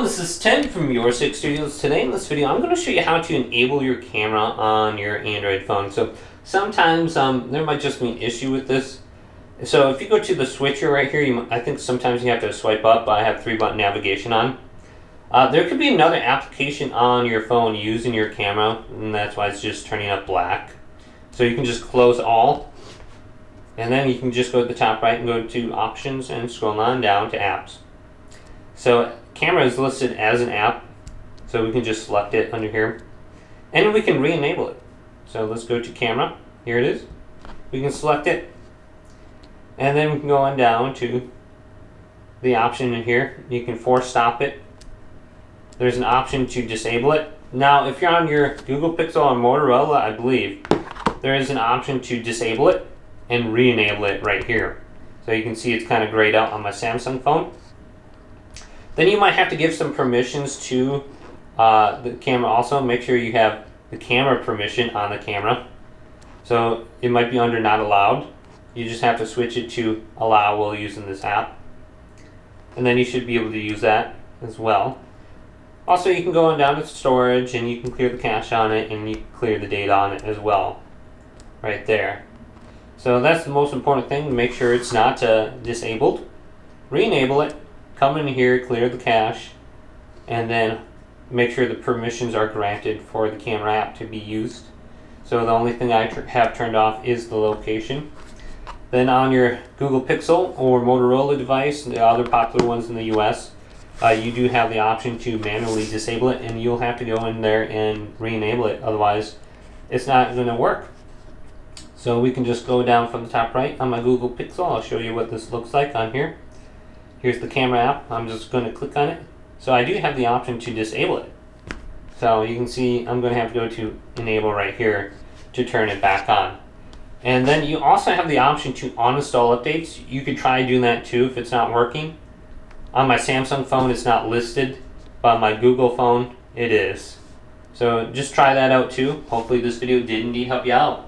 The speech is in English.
this is Tim from Your Six Studios. Today in this video, I'm going to show you how to enable your camera on your Android phone. So sometimes there might just be an issue with this. So if you go to the switcher right here, I think sometimes you have to swipe up, but I have 3-button navigation on. There could be another application on your phone using your camera, and that's why it's just turning up black. So you can just close all, and then you can just go to the top right and go to options and scroll on down to apps. So camera is listed as an app, so we can just select it under here, and we can re-enable it. So let's go to camera. Here it is. We can select it, and then we can go on down to the option in here. You can force stop it. There's an option to disable it. Now, if you're on your Google Pixel or Motorola, I believe there is an option to disable it and re-enable it right here. So you can see it's kind of grayed out on my Samsung phone. Then you might have to give some permissions to the camera also. Make sure you have the camera permission on the camera. So it might be under not allowed. You just have to switch it to allow while using this app. And then you should be able to use that as well. Also, you can go on down to storage and you can clear the cache on it and you can clear the data on it as well. Right there. So that's the most important thing. Make sure it's not disabled. Re-enable it. Come in here, clear the cache, and then make sure the permissions are granted for the camera app to be used. So the only thing I have turned off is the location. Then on your Google Pixel or Motorola device, the other popular ones in the US, you do have the option to manually disable it, and you'll have to go in there and re-enable it, otherwise it's not going to work. So we can just go down from the top right on my Google Pixel. I'll show you what this looks like on here. Here's the camera app. I'm just going to click on it. So I do have the option to disable it. So you can see I'm going to have to go to enable right here to turn it back on. And then you also have the option to uninstall updates. You could try doing that too if it's not working. On my Samsung phone it's not listed, but on my Google phone it is. So just try that out too. Hopefully this video did indeed help you out.